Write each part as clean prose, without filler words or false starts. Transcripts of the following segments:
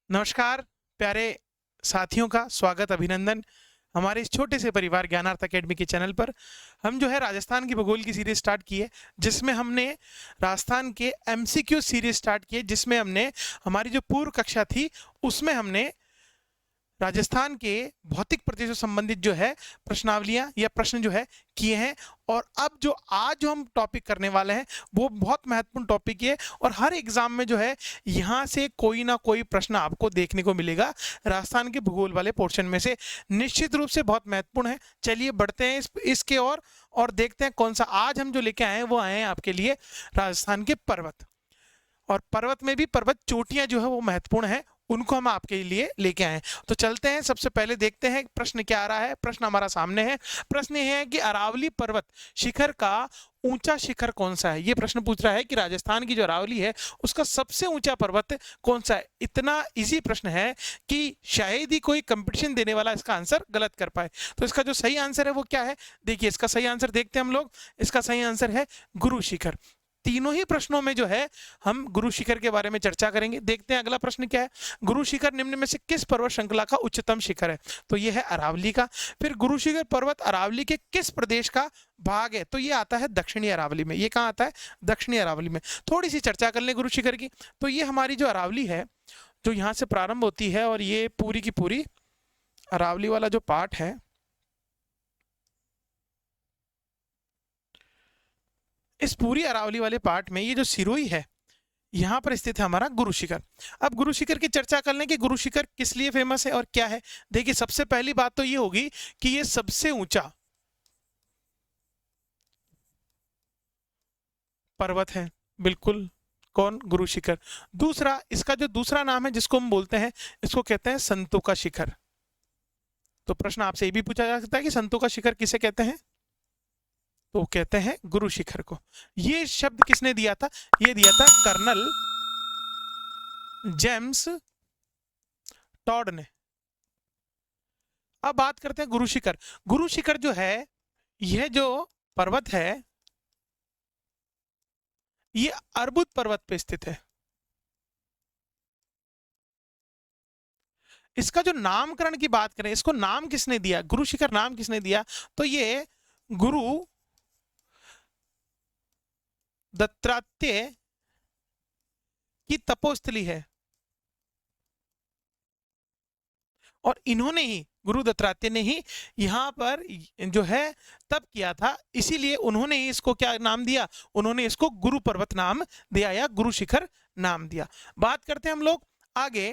नमस्कार प्यारे साथियों का स्वागत अभिनंदन हमारे इस छोटे से परिवार ज्ञानार्थ अकेडमी के चैनल पर। हम जो है राजस्थान की भूगोल की सीरीज स्टार्ट की है, जिसमें हमने राजस्थान के एमसीक्यू सीरीज स्टार्ट की है, जिसमें हमने हमारी जो पूर्व कक्षा थी उसमें हमने राजस्थान के भौतिक प्रदेशों संबंधित जो है प्रश्नावलियां या प्रश्न जो है किए हैं। और अब जो आज जो हम टॉपिक करने वाले हैं वो बहुत महत्वपूर्ण टॉपिक है और हर एग्जाम में जो है यहाँ से कोई ना कोई प्रश्न आपको देखने को मिलेगा राजस्थान के भूगोल वाले पोर्शन में से। निश्चित रूप से बहुत महत्वपूर्ण है। चलिए बढ़ते हैं इसके और देखते हैं कौन सा आज हम जो लेके आए हैं। वो आए हैं आपके लिए राजस्थान के पर्वत, और पर्वत में भी पर्वत चोटियां जो है वो महत्वपूर्ण है, उनको हम आपके लिए लेके आए हैं। तो चलते हैं, सबसे पहले देखते हैं प्रश्न क्या आ रहा है। प्रश्न हमारा सामने है। प्रश्न ये है कि अरावली पर्वत शिखर का ऊंचा शिखर कौन सा है। ये प्रश्न पूछ रहा है कि राजस्थान की जो अरावली है उसका सबसे ऊंचा पर्वत कौन सा है। इतना इजी प्रश्न है कि शायद ही कोई कंपटीशन देने वाला इसका आंसर गलत कर पाए। तो इसका जो सही आंसर है वो क्या है, देखिए इसका सही आंसर देखते हैं हम लोग। इसका सही आंसर है गुरु शिखर। तीनों ही प्रश्नों में जो है हम गुरु शिखर के बारे में चर्चा करेंगे। देखते हैं अगला प्रश्न क्या है। गुरु शिखर निम्न में से किस पर्वत श्रृंखला का उच्चतम शिखर है। तो ये है अरावली का। फिर गुरु शिखर पर्वत अरावली के किस प्रदेश का भाग है। तो ये आता है दक्षिणी अरावली में। ये कहाँ आता है, दक्षिणी अरावली में। थोड़ी सी चर्चा कर लें गुरु शिखर की। तो ये हमारी जो अरावली है जो यहाँ से प्रारंभ होती है, और ये पूरी की पूरी अरावली वाला जो पार्ट है, इस पूरी अरावली वाले पार्ट में ये जो सिरोही है यहां पर स्थित है हमारा गुरु शिखर। अब गुरु शिखर की चर्चा कर लें कि गुरु शिखर किस लिए फेमस है और क्या है। देखिए सबसे पहली बात तो ये होगी कि ये सबसे ऊंचा पर्वत है, बिल्कुल। कौन, गुरु शिखर। दूसरा, इसका जो दूसरा नाम है जिसको हम बोलते हैं, इसको कहते हैं संतों का शिखर। तो प्रश्न आपसे ये भी पूछा जा सकता है कि संतों का शिखर किसे कहते हैं। तो कहते हैं गुरु शिखर को। ये शब्द किसने दिया था, ये दिया था कर्नल जेम्स टॉड ने। अब बात करते हैं गुरु शिखर। गुरु शिखर जो है, यह जो पर्वत है ये अर्बुद पर्वत पे स्थित है। इसका जो नामकरण की बात करें, इसको नाम किसने दिया, गुरु शिखर नाम किसने दिया। तो ये गुरु दत्तात्रेय की तपोस्थली है, और इन्होंने ही, गुरु दत्तात्रेय ने ही यहाँ पर जो है तप किया था, इसीलिए उन्होंने ही इसको क्या नाम दिया, उन्होंने इसको गुरु पर्वत नाम दिया या गुरु शिखर नाम दिया। बात करते हैं हम लोग आगे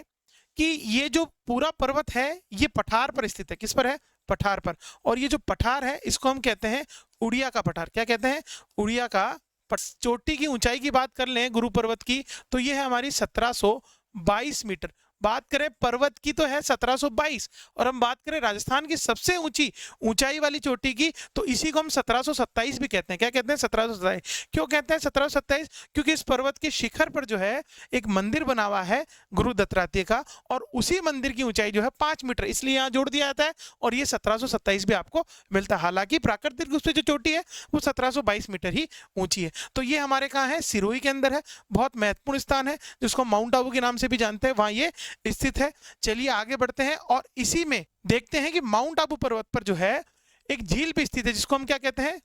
कि ये जो पूरा पर्वत है ये पठार पर स्थित है। किस पर है, पठार पर। और ये जो पठार है इसको हम कहते हैं उड़िया का पठार। क्या कहते हैं, उड़िया का। चोटी की ऊंचाई की बात कर लें गुरु पर्वत की, तो ये है हमारी 1722 मीटर। बात करें पर्वत की तो है 1722, और हम बात करें राजस्थान की सबसे ऊंची ऊंचाई वाली चोटी की तो इसी को हम 1727 भी कहते हैं। क्या कहते हैं, 1727। क्यों कहते हैं 1727, क्योंकि इस पर्वत के शिखर पर जो है एक मंदिर बना हुआ है गुरु दत्तात्रेय का, और उसी मंदिर की ऊंचाई जो है 5 मीटर, इसलिए यहाँ जोड़ दिया जाता है और ये 1727 भी आपको मिलता है। हालांकि प्राकृतिक रूप से जो चोटी है वो 1722 मीटर ही ऊंची है। तो ये हमारे कहाँ है, सिरोही के अंदर है। बहुत महत्वपूर्ण स्थान है जिसको माउंट आबू के नाम से भी जानते हैं, वहां ये स्थित है। चलिए आगे बढ़ते हैं और इसी में देखते हैं कि माउंट आबू पर्वत पर जो है एक झील भी स्थित है जिसको हम क्या कहते हैं,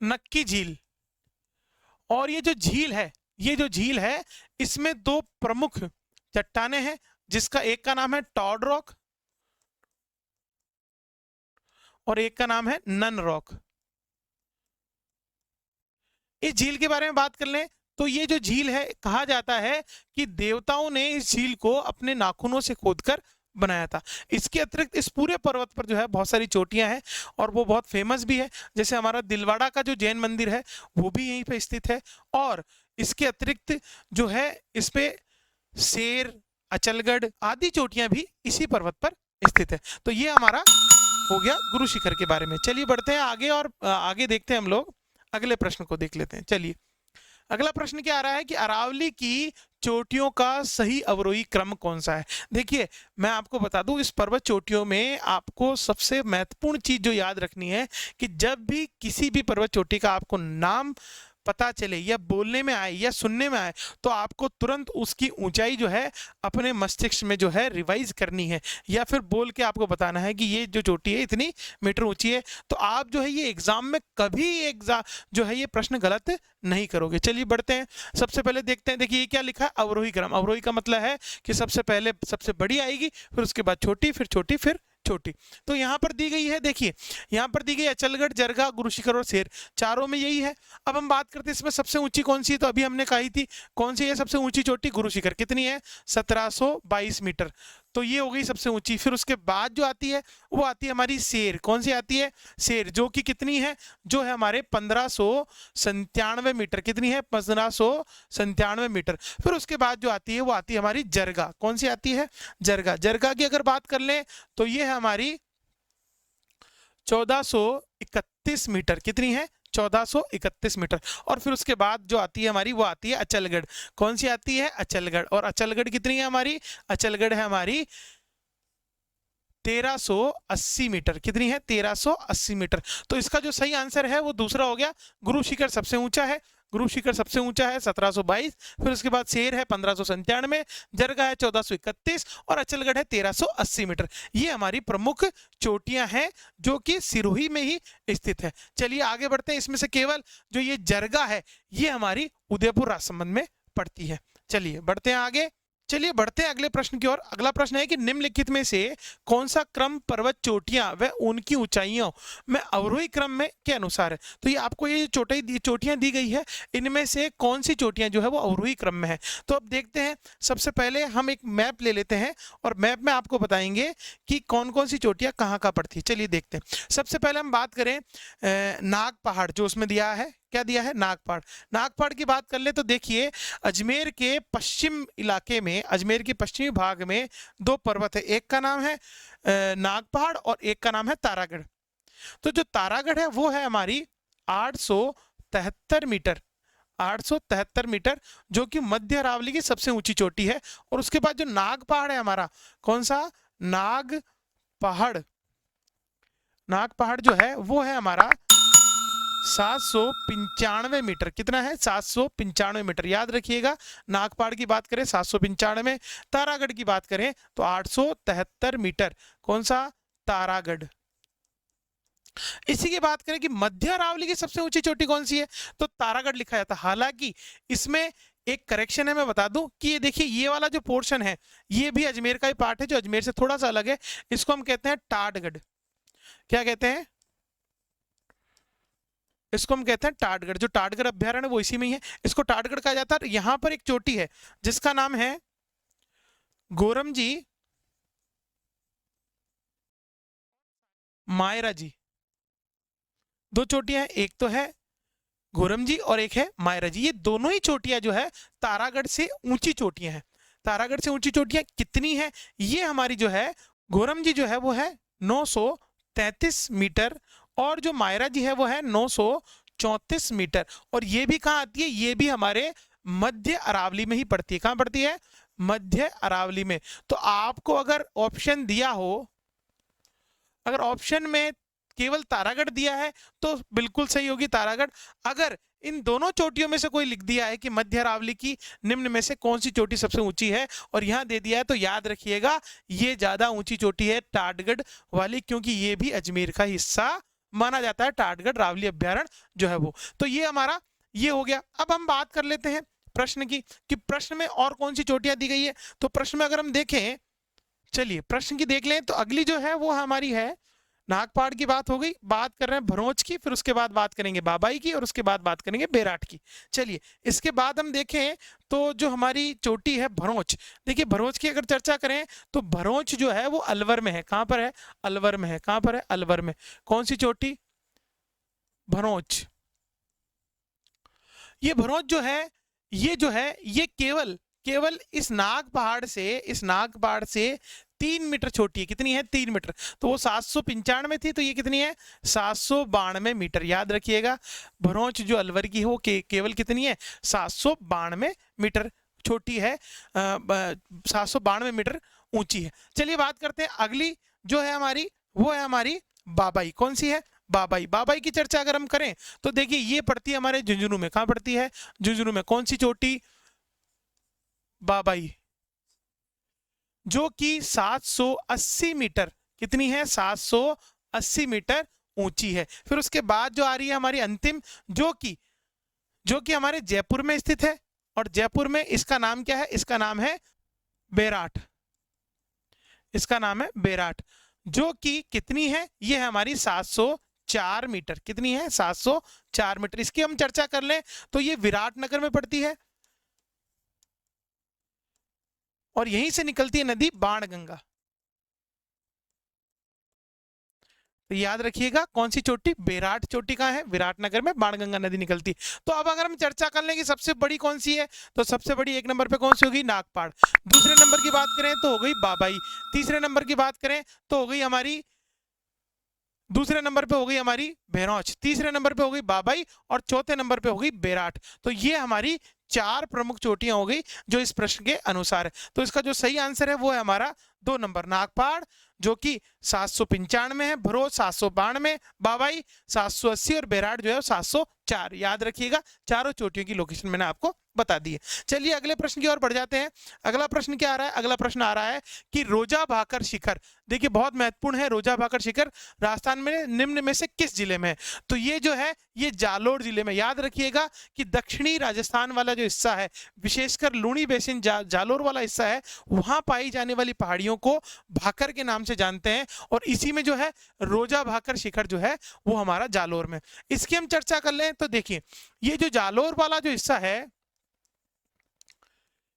नक्की झील। और ये जो झील है, ये जो झील है इसमें दो प्रमुख चट्टानें हैं, जिसका एक का नाम है टॉड रॉक और एक का नाम है नन रॉक। इस झील के बारे में बात कर लें तो ये जो झील है, कहा जाता है कि देवताओं ने इस झील को अपने नाखूनों से खोदकर बनाया था। इसके अतिरिक्त इस पूरे पर्वत पर जो है बहुत सारी चोटियां हैं और वो बहुत फेमस भी है। जैसे हमारा दिलवाड़ा का जो जैन मंदिर है वो भी यहीं पे स्थित है, और इसके अतिरिक्त जो है इस पे शेर, अचलगढ़ आदि चोटियां भी इसी पर्वत पर स्थित है। तो ये हमारा हो गया गुरु शिखर के बारे में। चलिए बढ़ते हैं आगे और आगे देखते हैं हम लोग, अगले प्रश्न को देख लेते हैं। चलिए अगला प्रश्न क्या आ रहा है कि अरावली की चोटियों का सही अवरोही क्रम कौन सा है। देखिए मैं आपको बता दूं, इस पर्वत चोटियों में आपको सबसे महत्वपूर्ण चीज जो याद रखनी है कि जब भी किसी भी पर्वत चोटी का आपको नाम पता चले या बोलने में आए या सुनने में आए तो आपको तुरंत उसकी ऊंचाई जो है अपने मस्तिष्क में जो है रिवाइज करनी है, या फिर बोल के आपको बताना है कि ये जो चोटी है इतनी मीटर ऊंची है। तो आप जो है ये एग्जाम में कभी एग्जाम जो है ये प्रश्न गलत नहीं करोगे। चलिए बढ़ते हैं, सबसे पहले देखते हैं। देखिए ये क्या लिखा है, अवरोही क्रम। अवरोही का मतलब है कि सबसे पहले सबसे बड़ी आएगी, फिर उसके बाद छोटी, फिर छोटी, फिर छोटी। तो यहाँ पर दी गई है, देखिए यहाँ पर दी गई अचलगढ़, जरगा, गुरुशिखर और शेर, चारों में यही है। अब हम बात करते हैं इसमें सबसे ऊंची कौन सी है, तो अभी हमने कही थी कौन सी है सबसे ऊंची चोटी, गुरुशिखर। कितनी है, 1722 मीटर। तो ये हो गई सबसे ऊंची। फिर उसके बाद जो आती है वो आती है हमारी शेर। कौन सी आती है, शेर, जो कि कितनी है, जो है हमारे 1597 मीटर। कितनी है, 1597 मीटर। फिर उसके बाद जो आती है वो आती है हमारी जरगा। कौन सी आती है, जरगा। जरगा की अगर बात कर लें तो ये है हमारी 1431 मीटर। कितनी है, 1431 मीटर। और फिर उसके बाद जो आती है हमारी वो आती है अचलगढ़। कौन सी आती है, अचलगढ़। और अचलगढ़ कितनी है हमारी, अचलगढ़ है हमारी 1380 मीटर। कितनी है, 1380 मीटर। तो इसका जो सही आंसर है वो दूसरा हो गया। गुरु शिखर सबसे ऊंचा है, गुरु शिखर सबसे ऊंचा है 1722। फिर उसके बाद शेर है 1597, जरगा है 1431 और अचलगढ़ है 1380 मीटर। ये हमारी प्रमुख चोटियां हैं जो कि सिरोही में ही स्थित है। चलिए आगे बढ़ते हैं। इसमें से केवल जो ये जरगा है ये हमारी उदयपुर राजसमंद में पड़ती है। चलिए बढ़ते हैं आगे। चलिए बढ़ते हैं अगले प्रश्न की ओर। अगला प्रश्न है कि निम्नलिखित में से कौन सा क्रम पर्वत चोटियां व उनकी ऊंचाइयों में अवरोही क्रम में के अनुसार है। तो ये आपको ये चोटियां दी गई है, इनमें से कौन सी चोटियां जो है वो अवरोही क्रम में है। तो अब देखते हैं, सबसे पहले हम एक मैप ले लेते हैं और मैप में आपको बताएंगे कि कौन कौन सी चोटियां कहाँ कहाँ पड़ती है। चलिए देखते हैं। सबसे पहले हम बात करें नाग पहाड़, जो उसमें दिया है, क्या दिया है, नागपहाड़। नागपहाड़ की बात कर ले तो देखिए अजमेर के पश्चिम इलाके में, अजमेर के पश्चिमी भाग में दो पर्वत है, एक का नाम है नागपहाड़ और एक का नाम है तारागढ़। तो जो तारागढ़ है वो है हमारी 873 मीटर, 873 मीटर, जो कि मध्य अरावली की सबसे ऊंची चोटी है। और उसके बाद जो नागपहाड़ है हमारा, कौन सा, नागपहाड़, नागपहाड़ जो है वो है हमारा 795 मीटर। कितना है, 795 मीटर। याद रखिएगा, नागपहाड़ की बात करें 795, तारागढ़ की बात करें तो 873 मीटर। कौन सा, तारागढ़। इसी की बात करें कि मध्य अरावली की सबसे ऊंची चोटी कौन सी है, तो तारागढ़ लिखा जाता है। हालांकि इसमें एक करेक्शन है, मैं बता दूं कि ये देखिए ये वाला जो पोर्शन है ये भी अजमेर का ही पार्ट है, जो अजमेर से थोड़ा सा अलग है। इसको हम कहते हैं टाटगढ़। क्या कहते हैं, इसको हम कहते हैं टाटगढ़। जो टाटगढ़ अभ्यारण्य वो इसी में ही है, इसको टाटगढ़ कहा जाता है। यहां पर एक चोटी है जिसका नाम है गोरमजी मायरा जी। दो चोटियां हैं, एक तो है गोरमजी और एक है मायरा जी। ये दोनों ही चोटियां जो है तारागढ़ से ऊंची चोटियां हैं। तारागढ़ से ऊंची चोटियां कितनी है, ये हमारी जो है गोरमजी जो है वो है 933 मीटर और जो मायरा जी है वो है 934 मीटर। और ये भी कहाँ आती है, ये भी हमारे मध्य अरावली में ही पड़ती है। कहाँ पड़ती है, मध्य अरावली में। तो आपको अगर ऑप्शन दिया हो, अगर ऑप्शन में केवल तारागढ़ दिया है तो बिल्कुल सही होगी तारागढ़। अगर इन दोनों चोटियों में से कोई लिख दिया है कि मध्य अरावली की निम्न में से कौन सी चोटी सबसे ऊंची है और यहां दे दिया है, तो याद रखिएगा ये ज्यादा ऊंची चोटी है टाटगढ़ वाली, क्योंकि ये भी अजमेर का हिस्सा माना जाता है, टाटगढ़ रावली अभ्यारण्य जो है वो। तो ये हमारा ये हो गया। अब हम बात कर लेते हैं प्रश्न की कि प्रश्न में और कौन सी चोटियां दी गई है। तो प्रश्न में अगर हम देखें, चलिए प्रश्न की देख लें, तो अगली जो है वो हमारी है नागपहाड़ की बात हो गई, बात कर रहे हैं भरोच की, फिर उसके बाद बात करेंगे बाबाई की और उसके बाद बात करेंगे बेराट की। चलिए इसके बाद हम देखें तो जो हमारी चोटी है भरोच, देखिए भरोच की अगर चर्चा करें तो भरोच जो है वो अलवर में है। कहां पर है, अलवर में है। कहां पर है, अलवर में। कौन सी चोटी, भरोच। ये भरोच जो है ये केवल केवल इस नाग पहाड़ से 3 मीटर छोटी है। कितनी है, 3 मीटर। तो वो 795 थी, तो ये कितनी है, 792 मीटर। याद रखिएगा भरोच जो अलवर की है वो केवल कितनी है, 792 मीटर छोटी है, 792 मीटर ऊंची है। चलिए बात करते हैं अगली जो है हमारी, वो है हमारी बाबाई। कौन सी है, बाबाई। बाबाई की चर्चा अगर हम करें तो देखिए ये पड़ती है हमारे झुंझुनू में। कहाँ पड़ती है? झुंझुनू में। कौन सी चोटी? बाबाई, जो कि 780 मीटर, कितनी है? 780 मीटर ऊंची है। फिर उसके बाद जो आ रही है हमारी अंतिम, जो कि हमारे जयपुर में स्थित है, और जयपुर में इसका नाम क्या है? इसका नाम है बेराट। इसका नाम है बेराट, जो कि कितनी है? ये है हमारी 704 मीटर। कितनी है? 704 मीटर। इसकी हम चर्चा कर लें तो ये विराटनगर में पड़ती है, और यहीं से निकलती है नदी बाणगंगा। तो याद रखिएगा कौन सी चोटी? बेराट चोटी कहाँ है? विराटनगर में बाणगंगा नदी निकलती है। तो अब अगर हम चर्चा कर लें कि सबसे बड़ी कौन सी है, तो सबसे बड़ी एक नंबर पे कौन सी होगी? नागपाड़। दूसरे नंबर की बात करें तो हो गई बाबाई। तीसरे नंबर की बात करें तो हो गई हमारी, दूसरे नंबर पे हो गई हमारी भैरौच, तीसरे नंबर पे हो गई बाबाई, और चौथे नंबर पे हो गई बेराट। तो ये हमारी 4 प्रमुख चोटियां हो गई जो इस प्रश्न के अनुसार है। तो इसका जो सही आंसर है वो है हमारा 2 नंबर, नागपाड़, जो कि 795 है, भरोच 792, बाबाई 780, और बेराट जो है 704। याद रखिएगा, चारों चोटियों की लोकेशन मैंने आपको बता दी है। चलिए अगले प्रश्न की ओर बढ़ जाते हैं। अगला प्रश्न क्या आ रहा है? अगला प्रश्न आ रहा है कि रोजा भाकर शिखर, देखिए बहुत महत्वपूर्ण है, रोजा भाकर शिखर राजस्थान में निम्न में से किस जिले में है? तो ये जो है ये जालोर जिले में। याद रखिएगा कि दक्षिणी राजस्थान वाला जो हिस्सा है, विशेषकर लूणी बेसिन जालोर वाला हिस्सा है, वहां पाई जाने वाली पहाड़ियों को भाकर के नाम से जानते हैं, और इसी में जो है रोजा भाकर शिखर जो है वो हमारा जालोर में। इसकी हम चर्चा कर लें तो देखिए ये जो जालोर वाला जो हिस्सा है,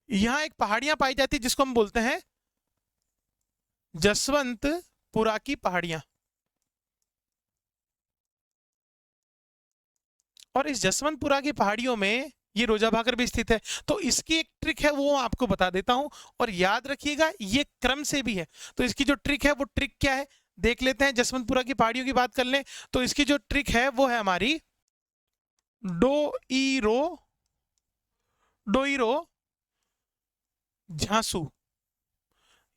यहां एक पहाड़ियां पाई जाती है जिसको हम बोलते हैं जसवंतपुरा की पहाड़ियां, और इस जसवंतपुरा की पहाड़ियों में ये रोजा भाकर भी स्थित है। तो इसकी एक ट्रिक है वो आपको बता देता हूं, और याद रखिएगा ये क्रम से भी है। तो इसकी जो ट्रिक है वो ट्रिक क्या है देख लेते हैं। जसवंतपुरा की पहाड़ियों की बात कर लें तो इसकी जो ट्रिक है वो है हमारी डोईरो, डोईरो झांसू।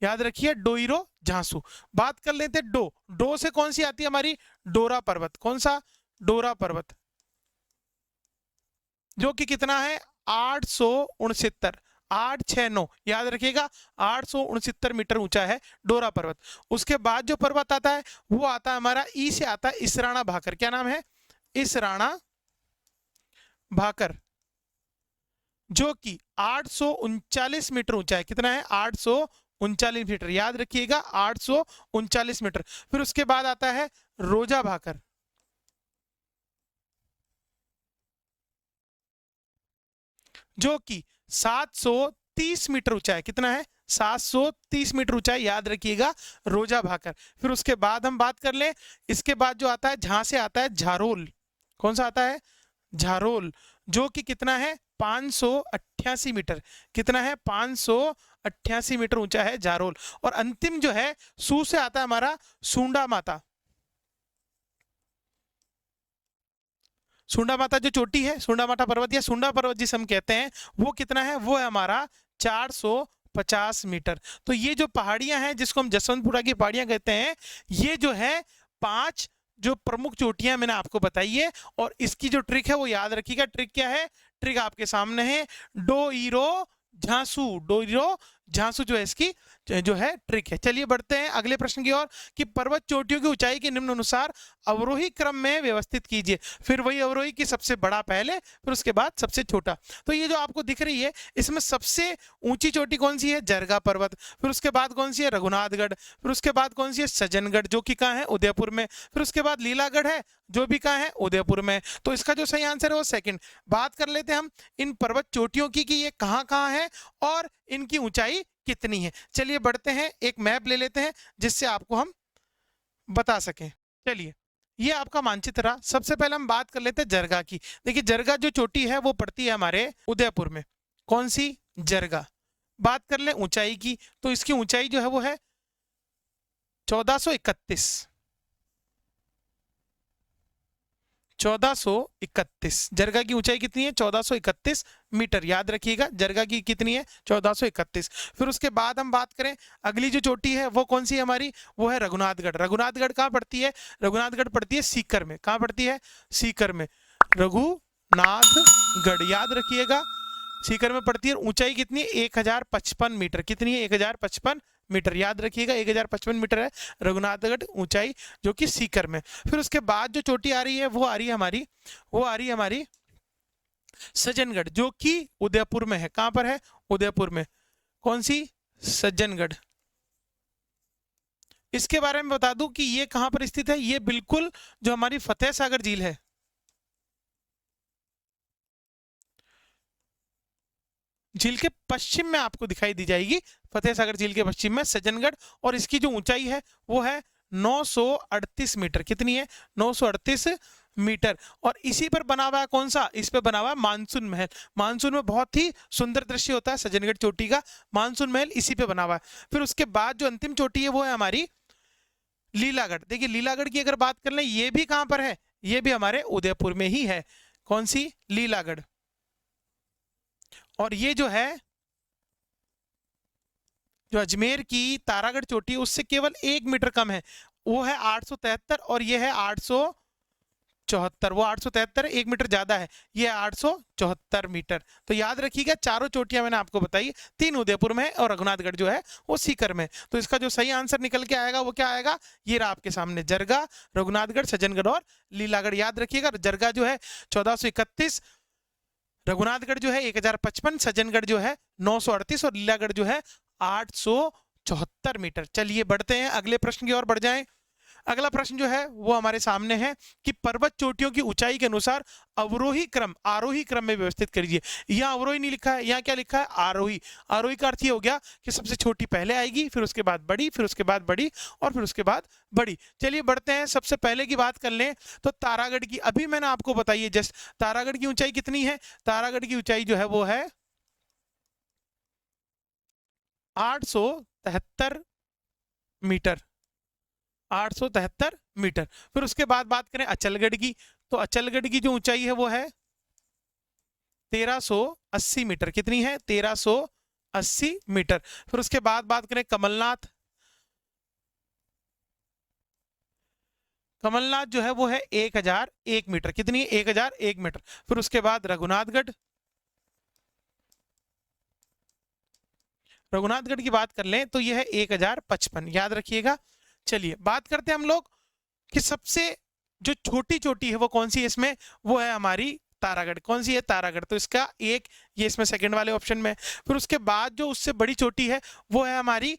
याद रखिए डोईरो झांसू। बात कर लेते हैं डो, डो से कौन सी आती है हमारी? डोरा पर्वत। कौन सा? डोरा पर्वत, जो कि कितना है? 869, 869, याद रखिएगा 869 मीटर ऊंचा है डोरा पर्वत। उसके बाद जो पर्वत आता है वो आता है हमारा ई से आता है इसराना भाकर। क्या नाम है? इसराना भाकर, जो कि 839 मीटर ऊंचा है। कितना है? 839 मीटर। याद रखिएगा 839 मीटर। फिर उसके बाद आता है रोजा भाकर, जो कि 730 मीटर ऊंचा है। कितना है? 730 मीटर ऊंचा है। याद रखिएगा रोजा भाकर। फिर उसके बाद हम बात कर लें, इसके बाद जो आता है जहां से आता है झारोल। कौन सा आता है? झारोल, जो कि कितना है? 588 मीटर। कितना है? 588 मीटर ऊंचा है झारोल। और अंतिम जो है सू से आता है हमारा सूंडा माता। सुंडा माता जो चोटी है, सुंडा माता पर्वत या सुंडा पर्वत जिसे हम कहते हैं, वो कितना है? वो है हमारा 450 मीटर। तो ये जो पहाड़ियां हैं जिसको हम जसवंतपुरा की पहाड़ियां कहते हैं, ये जो है 5 जो प्रमुख चोटियां मैंने आपको बताई है। और इसकी जो ट्रिक है वो याद रखिएगा। ट्रिक क्या है? ट्रिक आपके सामने है, डोईरो झांसू। डोईरो झांसू जो है इसकी जो है ट्रिक है। चलिए बढ़ते हैं अगले प्रश्न की ओर कि पर्वत चोटियों की ऊंचाई के निम्न अनुसार अवरोही क्रम में व्यवस्थित कीजिए। फिर वही अवरोही की सबसे बड़ा पहले, फिर उसके बाद सबसे छोटा। तो ये जो आपको दिख रही है इसमें सबसे ऊंची चोटी कौन सी है? जरगा पर्वत। फिर उसके बाद कौन सी है? रघुनाथगढ़। फिर उसके बाद कौन सी है? सज्जनगढ़, जो कि कहाँ है? उदयपुर में। फिर उसके बाद लीलागढ़ है, जो भी कहाँ है? उदयपुर में। तो इसका जो सही आंसर है वो सेकंड। बात कर लेते हैं हम इन पर्वत चोटियों की कि ये कहाँ कहाँ है और इनकी ऊंचाई कितनी है। चलिए बढ़ते हैं, एक मैप ले लेते हैं जिससे आपको हम बता सकें। चलिए ये आपका मानचित्र रहा। सबसे पहले हम बात कर लेते हैं जरगा की। देखिए जरगा जो चोटी है वो पड़ती है हमारे उदयपुर में। कौन सी? जरगा। बात कर ले ऊंचाई की, तो इसकी ऊंचाई जो है वो है 1431, 1431। जरगा की ऊंचाई कितनी है? 1431 मीटर। याद रखिएगा जरगा की कितनी है? 1431। फिर उसके बाद हम बात करें अगली जो चोटी है वो कौन सी है हमारी? वो है रघुनाथगढ़। रघुनाथगढ़ कहाँ पड़ती है? रघुनाथगढ़ पड़ती है सीकर में। कहाँ पड़ती है? सीकर में। रघुनाथगढ़ याद रखिएगा सीकर में पड़ती है। ऊंचाई कितनी है? 1055 मीटर। कितनी है? 1055 मीटर। याद रखिएगा 1055 मीटर है रघुनाथगढ़ ऊंचाई, जो कि सीकर में। फिर उसके बाद जो चोटी आ रही है वो आ रही है हमारी सज्जनगढ़, जो कि उदयपुर में है। कहां पर है? उदयपुर में। कौन सी? सज्जनगढ़। इसके बारे में बता दूं कि ये कहां पर स्थित है। ये बिल्कुल जो हमारी फतेह सागर झील है, झील के पश्चिम में आपको दिखाई दी जाएगी। फतेह सागर झील के पश्चिम में सज्जनगढ़। और इसकी जो ऊंचाई है वो है 938 मीटर। कितनी है? 938 मीटर। और इसी पर बना हुआ है कौन सा? इस पे बना हुआ है मानसून महल। मानसून में बहुत ही सुंदर दृश्य होता है सज्जनगढ़ चोटी का। मानसून महल इसी पे बना हुआ है। फिर उसके बाद जो अंतिम चोटी है वो है हमारी लीलागढ़। देखिए लीलागढ़ की अगर बात कर लें, ये भी कहां पर है? ये भी हमारे उदयपुर में ही है। कौन सी? लीलागढ़। और ये जो है जो अजमेर की तारागढ़ चोटी है उससे केवल 1 मीटर कम है। वो है 873 और ये है 874। वो 873 है, 1 मीटर ज्यादा है। ये 874 मीटर। तो याद रखिएगा चारों चोटियां मैंने आपको बताई, 3 उदयपुर में और रघुनाथगढ़ जो है वो सीकर में। तो इसका जो सही आंसर निकल के आएगा वो क्या आएगा? ये रहा आपके सामने, जरगा, रघुनाथगढ़, सज्जनगढ़ और लीलागढ़। याद रखिएगा जरगा जो है 1431, रघुनाथगढ़ जो है 1055, सज्जनगढ़ जो है 938 और लीलागढ़ जो है 874 मीटर। चलिए बढ़ते हैं अगले प्रश्न की ओर बढ़ जाएं। अगला प्रश्न जो है वो हमारे सामने है कि पर्वत चोटियों की ऊंचाई के अनुसार अवरोही क्रम आरोही क्रम में व्यवस्थित करिए। यहाँ अवरोही नहीं लिखा है, यहाँ क्या लिखा है? आरोही। आरोही का अर्थ ये हो गया कि सबसे छोटी पहले आएगी, फिर उसके बाद बड़ी, फिर उसके बाद बड़ी और फिर उसके बाद बड़ी। चलिए बढ़ते हैं। सबसे पहले की बात कर लें तो तारागढ़ की, अभी मैंने आपको बताई है जस्ट, तारागढ़ की ऊंचाई कितनी है? तारागढ़ की ऊंचाई जो है वो है 873 मीटर। 873 मीटर। फिर उसके बाद बात करें अचलगढ़ की, तो अचलगढ़ की जो ऊंचाई है वो है 1380 मीटर। कितनी है? 1380 मीटर। फिर उसके बाद बात करें कमलनाथ, कमलनाथ जो है वो है 1001 मीटर। कितनी है? 1001 मीटर। फिर उसके बाद रघुनाथगढ़, रघुनाथगढ़ की बात कर लें तो यह है 1055। याद रखिएगा। चलिए बात करते हैं हम लोग कि सबसे जो छोटी चोटी है वो कौन सी है इसमें? वो है हमारी तारागढ़। कौन सी है? तारागढ़। तो इसका एक ये इसमें सेकंड वाले ऑप्शन में। फिर उसके बाद जो उससे बड़ी चोटी है वो है हमारी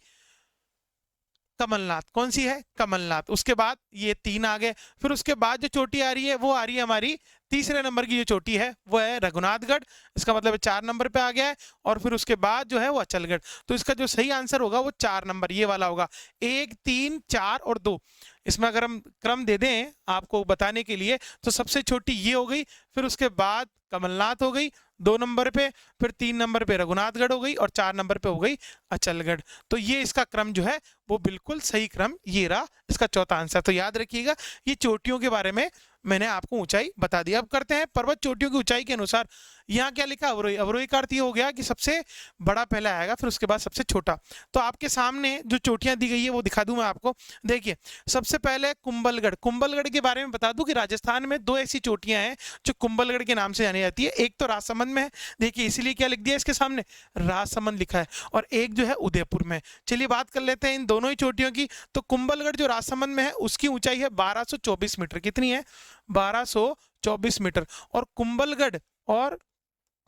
कमलनाथ। कौन सी है? कमलनाथ। उसके बाद ये 3 आ गए। फिर उसके बाद जो चोटी आ रही है वो आ रही है हमारी तीसरे नंबर की जो चोटी है वो है रघुनाथगढ़। इसका मतलब 4 नंबर पे आ गया है। और फिर उसके बाद जो है वो अचलगढ़। तो इसका जो सही आंसर होगा वो 4 नंबर ये वाला होगा। 1, 3, 4 और 2। इसमें अगर हम क्रम दे दें आपको बताने के लिए तो सबसे छोटी ये हो गई, फिर उसके बाद कमलनाथ हो गई 2 नंबर पे, फिर 3 नंबर पे रघुनाथगढ़ हो गई और 4 नंबर पे हो गई अचलगढ़। तो ये इसका क्रम जो है वो बिल्कुल सही क्रम ये रहा इसका चौथा आंसर। तो याद रखिएगा ये चोटियों के बारे में मैंने आपको ऊंचाई बता दी। अब करते हैं पर्वत चोटियों की ऊंचाई के अनुसार। यहाँ क्या लिखा? अवरोही। अवरोही का अर्थ ये हो गया कि सबसे बड़ा पहले आएगा, फिर उसके बाद सबसे छोटा। तो आपके सामने जो चोटियां दी गई है वो दिखा दूं मैं आपको। देखिए सबसे पहले कुंभलगढ़। कुंभलगढ़ के बारे में बता दूं कि राजस्थान में 2 ऐसी चोटियां हैं जो कुंभलगढ़ के नाम से जानी जाती है। एक तो राजसमंद में है, देखिए इसीलिए क्या लिख दिया इसके सामने? राजसमंद लिखा है। और एक जो है उदयपुर में। चलिए बात कर लेते हैं इन दोनों ही चोटियों की। तो कुंभलगढ़ जो राजसमंद में है उसकी ऊंचाई है 1224 मीटर। कितनी है? 1224 मीटर। और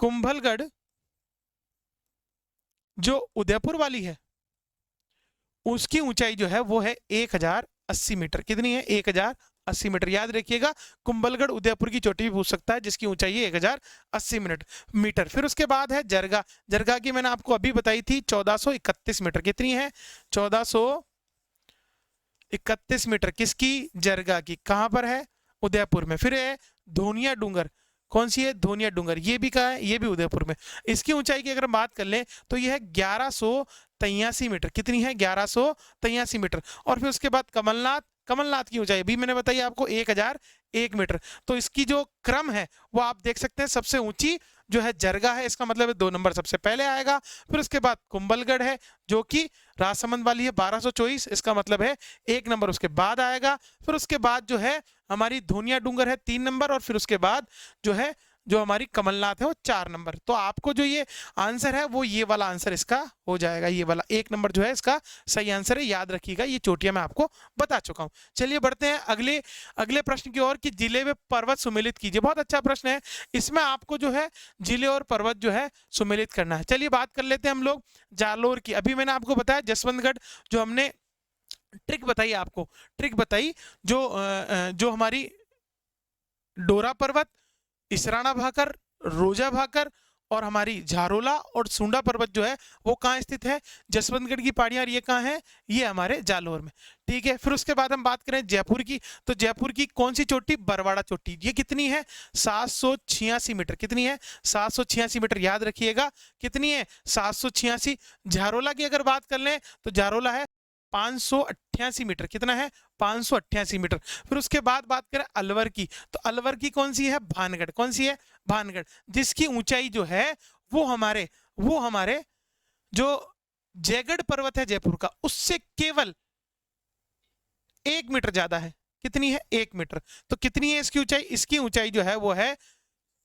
कुंभलगढ़ जो उदयपुर वाली है उसकी ऊंचाई जो है वो है 1080 मीटर। कितनी है? 1080 मीटर। याद रखिएगा कुंभलगढ़ उदयपुर की चोटी भी पूछ सकता है जिसकी ऊंचाई है 1080 मीटर। फिर उसके बाद है जरगा। जरगा की मैंने आपको अभी बताई थी 1431 मीटर। कितनी है? 1431 मीटर। किसकी? जरगा की। कहां पर है? उदयपुर में। फिर है धोनिया डूंगर। कौन सी है? धोनिया डूंगर। ये भी कहा है? ये भी उदयपुर में। इसकी ऊंचाई की अगर बात कर लें तो यह है 1183 मीटर। कितनी है? 1183 मीटर। और फिर उसके बाद कमलनाथ कमलनाथ की ऊंचाई अभी मैंने बताई आपको 1001 मीटर। तो इसकी जो क्रम है वो आप देख सकते हैं, सबसे ऊंची जो है जरगा है, इसका मतलब है 2 नंबर सबसे पहले आएगा। फिर उसके बाद कुंभलगढ़ है जो कि राजसमंद वाली है 1224, इसका मतलब है 1 नंबर उसके बाद आएगा। फिर उसके बाद जो है हमारी धोनिया डूंगर है 3 नंबर, और फिर उसके बाद जो है जो हमारी कमलनाथ है वो 4 नंबर। तो आपको जो ये आंसर है वो ये वाला आंसर इसका हो जाएगा, ये वाला 1 नंबर जो है इसका सही आंसर है। याद रखिएगा, ये चोटियां मैं आपको बता चुका हूं। चलिए बढ़ते हैं अगले अगले प्रश्न की ओर कि जिले में पर्वत सुमेलित कीजिए। बहुत अच्छा प्रश्न है, इसमें आपको जो है जिले और पर्वत जो है सुमेलित करना है। चलिए बात कर लेते हैं हम लोग जालोर की। अभी मैंने आपको बताया जसवंतगढ़, जो हमने ट्रिक बताई, आपको ट्रिक बताई जो हमारी डोरा पर्वत, इसराना भाकर, रोजा भाकर और हमारी झारोला और सुंडा पर्वत जो है वो कहाँ स्थित है, जसवंतगढ़ की पहाड़ियां, और ये कहाँ है, ये हमारे जालोर में। ठीक है, फिर उसके बाद हम बात करें जयपुर की, तो जयपुर की कौन सी चोटी, बरवाड़ा चोटी। ये कितनी है, 786 मीटर। कितनी है, 786 मीटर। याद रखिएगा कितनी है, 786। झारोला की अगर बात कर लें तो झारोला है 588 मीटर। कितना है, 588 मीटर। फिर उसके बाद बात करें अलवर की, तो अलवर की कौन सी है, भानगढ़। कौन सी है, भानगढ़, जिसकी ऊंचाई जो है वो हमारे जो जयगढ़ पर्वत है जयपुर का, उससे केवल 1 मीटर ज्यादा है। कितनी है, 1 मीटर। तो कितनी है इसकी ऊंचाई, इसकी ऊंचाई जो है वो है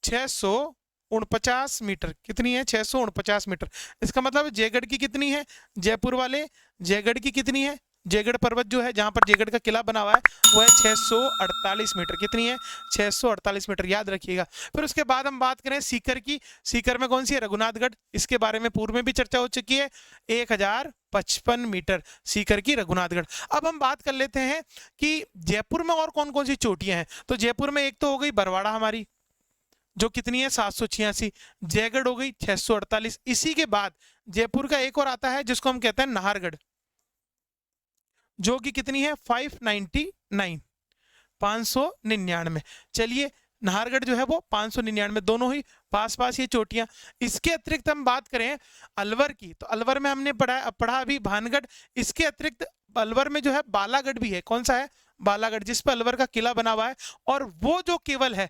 649 मीटर। कितनी है, 649 मीटर। इसका मतलब जयगढ़ की कितनी है, जयपुर वाले जयगढ़ की कितनी है, जयगढ़ पर्वत जो है जहां पर जयगढ़ का किला बना हुआ है वो है 648 मीटर। कितनी है, 648 मीटर। याद रखिएगा। फिर उसके बाद हम बात करें सीकर की, सीकर में कौन सी है, रघुनाथगढ़। इसके बारे में पूर्व में भी चर्चा हो चुकी है, 1055 मीटर सीकर की रघुनाथगढ़। अब हम बात कर लेते हैं कि जयपुर में और कौन कौन सी चोटियां हैं। तो जयपुर में एक तो हो गई बरवाड़ा हमारी, जो कितनी है, 786। जयगढ़ हो गई 648। इसी के बाद जयपुर का एक और आता है जिसको हम कहते हैं नाहरगढ़, जो कि कितनी है, 599, 599। चलिए नाहरगढ़ जो है वो 599, दोनों ही पास पास ये चोटियां। इसके अतिरिक्त हम बात करें अलवर की, तो अलवर में हमने पढ़ा अभी भानगढ़। इसके अतिरिक्त अलवर में जो है बालागढ़ भी है। कौन सा है, बालागढ़, जिस पर अलवर का किला बना हुआ है। और वो जो केवल है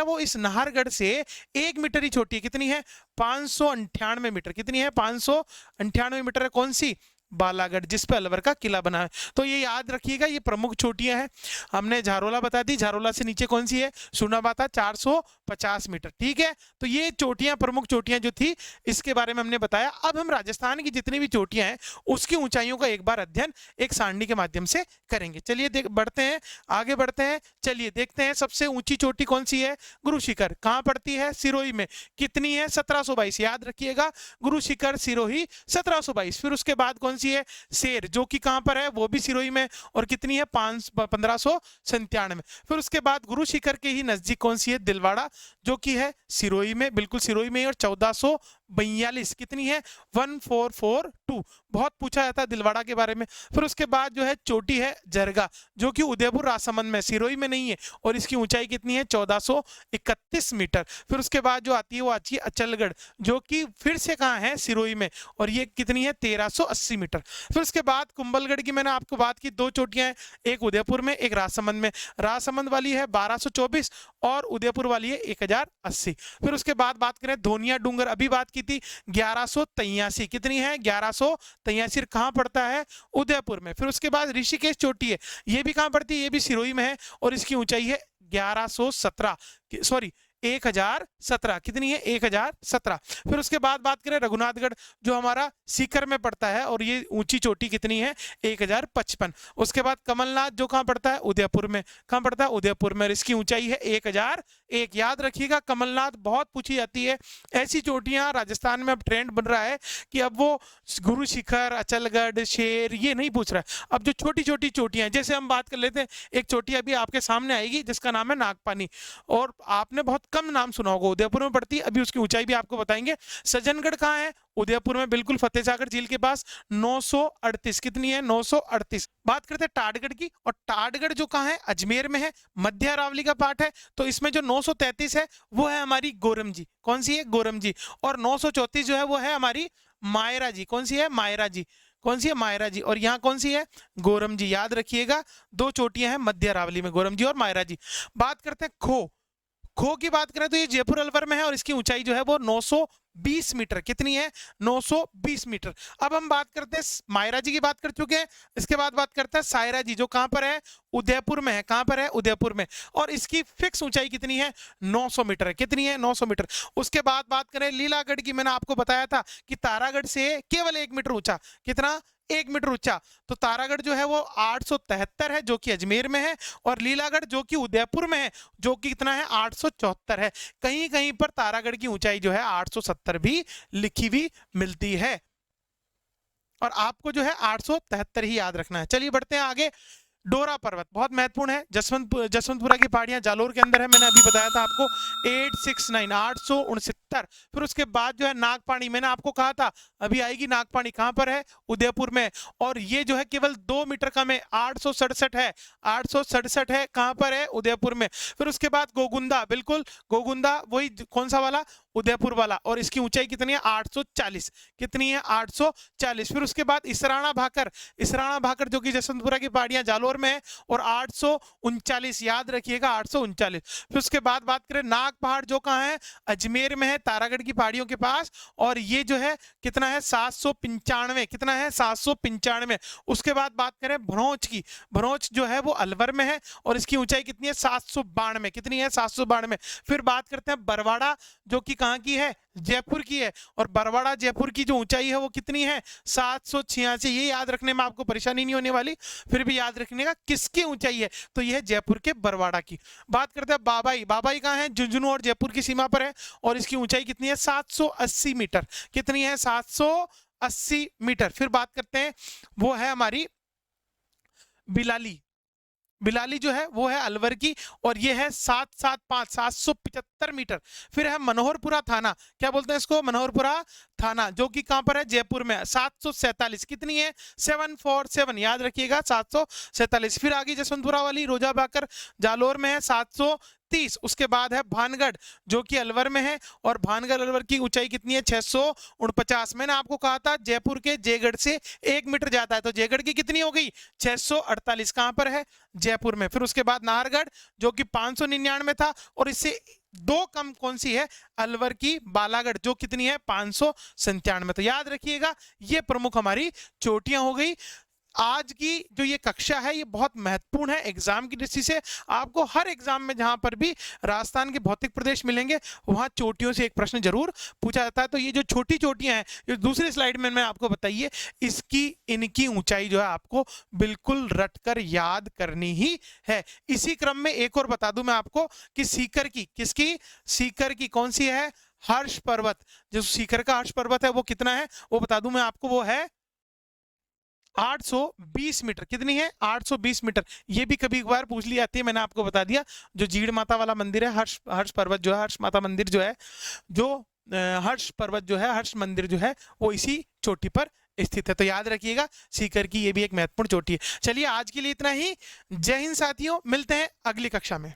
वो इस नाहरगढ़ से 1 मीटर ही छोटी है। कितनी है, 598 मीटर। कितनी है, 598 मीटर है। कौन सी, बालागढ़, जिस पे अलवर का किला बना है। तो ये याद रखिएगा, ये प्रमुख चोटियां हैं। हमने झारोला बता दी, झारोला से नीचे कौन सी है, सुनाबाता 450 मीटर। ठीक है, तो ये चोटियां, प्रमुख चोटियां जो थी, इसके बारे में हमने बताया। अब हम राजस्थान की जितनी भी चोटियां हैं उसकी ऊंचाइयों का एक बार अध्ययन एक सारणी के माध्यम से करेंगे। चलिए बढ़ते हैं, आगे बढ़ते हैं। चलिए देखते हैं सबसे ऊंची चोटी कौन सी है, गुरु शिखर। कहां पड़ती है, सिरोही में। कितनी है, 1722। याद रखिएगा, गुरु शिखर सिरोही 1722। फिर उसके बाद कौन सी है, शेर, जो कि कहां पर है, वो भी सिरोही में, और कितनी है, 1597। फिर उसके बाद गुरु शिखर के ही नजदीक कौन सी है, दिलवाड़ा, जो कि है सिरोही में, बिल्कुल सिरोही में, और 1442। कितनी है, 1442। बहुत पूछा जाता है दिलवाड़ा के बारे में। फिर उसके बाद जो है चोटी है जरगा, जो कि उदयपुर राजसमंद में, सिरोही में नहीं है, और इसकी ऊंचाई कितनी है, 1431 मीटर। फिर उसके बाद जो आती है वो आती है अचलगढ़, जो कि फिर से कहाँ है, सिरोही में, और ये कितनी है, 1380 मीटर। फिर उसके बाद कुंभलगढ़ की मैंने आपको बात की, 2 चोटियां हैं, एक उदयपुर में, एक राजसमंद में। राजसमंद वाली है 1224 और उदयपुर वाली है 1080। फिर उसके बाद बात करें धोनिया डूंगर, अभी बात की थी 1183। कितनी है, 1183। कहां पड़ता है, उदयपुर में। फिर उसके बाद ऋषिकेश चोटी है, ये भी कहां पड़ती है, ये भी सिरोही में है, और इसकी ऊंचाई है 1117, सॉरी 1017। कितनी है, 1017। फिर उसके बाद बात करें रघुनाथगढ़, जो हमारा सीकर में पड़ता है, और ये ऊंची चोटी कितनी है, 1055। उसके बाद कमलनाथ, जो कहां पड़ता है, उदयपुर में। कहां पड़ता है, उदयपुर में, और इसकी ऊंचाई है 1001। याद रखिएगा, कमलनाथ बहुत पूछी जाती है। ऐसी चोटियां राजस्थान में अब ट्रेंड बन रहा है कि अब वो गुरु शिखर, अचलगढ़, शेर, ये नहीं पूछ रहा है। अब जो छोटी छोटी चोटियां हैं, जैसे हम बात कर लेते हैं, एक चोटी अभी आपके सामने आएगी जिसका नाम है नागपानी, और आपने बहुत कम नाम सुना होगा, उदयपुर में पड़ती है। अभी उसकी ऊंचाई भी आपको बताएंगे। सज्जनगढ़ कहाँ है, उदयपुर में, बिल्कुल फतेह सागर झील के पास, 938। कितनी है, 938। बात करते हैं टाटगढ़ की, और टाटगढ़ जो कहाँ है, अजमेर में है, मध्य अरावली का पार्ट है। तो इसमें जो 933 है वो है हमारी गोरम जी। कौन सी है, गोरम जी। और 934 जो है वो है हमारी मायरा जी। कौन सी है, मायरा जी। कौन सी है, मायरा जी, और यहाँ कौन सी है, गोरम जी। याद रखिएगा 2 चोटियां हैं मध्य अरावली में, गोरम जी और मायरा जी। बात करते हैं खो। खो की बात करें तो ये जयपुर अलवर में है और इसकी ऊंचाई जो है वो 920 मीटर। कितनी है, 920 मीटर। अब हम बात करते हैं, मायरा जी की बात कर चुके हैं, इसके बाद बात करते हैं सायरा जी, जो कहां पर है, उदयपुर में है। कहां पर है, उदयपुर में, और इसकी फिक्स ऊंचाई कितनी है, 900 मीटर है। कितनी है, 900 मीटर। उसके बाद बात करें लीलागढ़ की, मैंने आपको बताया था कि तारागढ़ से केवल 1 मीटर ऊंचा, कितना, 1 मीटर ऊंचा। तो तारागढ़ जो है वो 873 है, जो कि अजमेर में है, और लीलागढ़ जो कि उदयपुर में है, जो कि कितना है, 874 है। कहीं कहीं पर तारागढ़ की ऊंचाई जो है 870 भी लिखी हुई मिलती है, और आपको जो है 873 ही याद रखना है। चलिए बढ़ते हैं आगे। डोरा पर्वत बहुत महत्वपूर्ण है, जसवंतपुरा की पहाड़ियां जालोर के अंदर है, मैंने अभी बताया था आपको, 869 869। फिर उसके बाद जो है नागपानी, मैंने आपको कहा था अभी आएगी नागपानी, कहां पर है, उदयपुर में, और ये जो है केवल 2 मीटर कम है, 867 है, 867 है, कहां पर है, उदयपुर में। फिर उसके बाद गोगुंदा, बिल्कुल गोगुंदा, वही कौन सा वाला, उदयपुर वाला, और इसकी ऊंचाई कितनी है, 840। कितनी है, 840। फिर उसके बाद इसराना भाकर, इसराना भाकर जो कि जसवंतपुरा की पहाड़ियां जालोर में है, और 839, याद रखिएगा 839। फिर उसके बाद बात करें नाग पहाड़, जो कहां है, अजमेर में है, तारागढ़ की पहाड़ियों के पास, और ये जो है कितना है, 795। कितना है, 795। उसके बाद बात करें भ्रोंच की, भ्रोंच जो है वो अलवर में है, और इसकी ऊंचाई कितनी है, 792। कितनी है, 792। फिर बात करते हैं बरवाड़ा, जो कि कहां की है, जयपुर की है, और बरवाड़ा जयपुर की जो ऊंचाई है वो कितनी है, 786। ये याद रखने में आपको परेशानी नहीं होने वाली, फिर भी याद रखने का किसकी ऊंचाई है, तो यह है जयपुर के बरवाड़ा की। बात करते हैं बाबाई, बाबाई कहां है, झुंझुनू और जयपुर की सीमा पर है, और इसकी ऊंचाई कितनी है, 780 मीटर। कितनी है, 780 मीटर। फिर बात करते हैं, वो है हमारी बिलाली, बिलाली जो है वो है अलवर की, और ये है 775 मीटर। फिर है मनोहरपुरा थाना, क्या बोलते हैं इसको, मनोहरपुरा थाना, जो कि कहां पर है, जयपुर में, 747। कितनी है, 747, याद रखिएगा 747। फिर आगे जसवंतपुरा वाली रोजा बाकर जालोर में है, 730। उसके बाद है भानगढ़, जो कि अलवर में है, और भानगढ़ अलवर की ऊंचाई कितनी है, 649। मैंने आपको कहा था जयपुर के जयगढ़ से 1 मीटर जाता है, तो जयगढ़ की कितनी हो गई, 648। कहां पर है, जयपुर में। फिर उसके बाद नाहरगढ़, जो कि 599 था, और इससे 2 कम कौन सी है, अलवर की बालागढ़, जो कितनी है, 597। तो याद रखिएगा ये प्रमुख हमारी चोटियां हो गई। आज की जो ये कक्षा है ये बहुत महत्वपूर्ण है एग्जाम की दृष्टि से। आपको हर एग्जाम में जहां पर भी राजस्थान के भौतिक प्रदेश मिलेंगे वहां चोटियों से एक प्रश्न जरूर पूछा जाता है। तो ये जो छोटी चोटियां हैं, ये दूसरी स्लाइड में मैं आपको बताइए, इसकी इनकी ऊंचाई जो है आपको बिल्कुल रटकर याद करनी ही है। इसी क्रम में एक और बता दूं मैं आपको कि सीकर की, किसकी, सीकर की कौन सी है, हर्ष पर्वत। जो सीकर का हर्ष पर्वत है वो कितना है, वो बता दूं मैं आपको, वो है 820 मीटर। कितनी है, 820 मीटर। ये भी कभी कभार पूछ ली जाती है, मैंने आपको बता दिया। जो जीड़ माता वाला मंदिर है, हर्ष पर्वत जो है, हर्ष माता मंदिर जो है, जो हर्ष पर्वत जो है, हर्ष मंदिर जो है, वो इसी चोटी पर स्थित है। तो याद रखिएगा सीकर की ये भी एक महत्वपूर्ण चोटी है। चलिए आज के लिए इतना ही। जय हिंद साथियों, मिलते हैं अगली कक्षा में।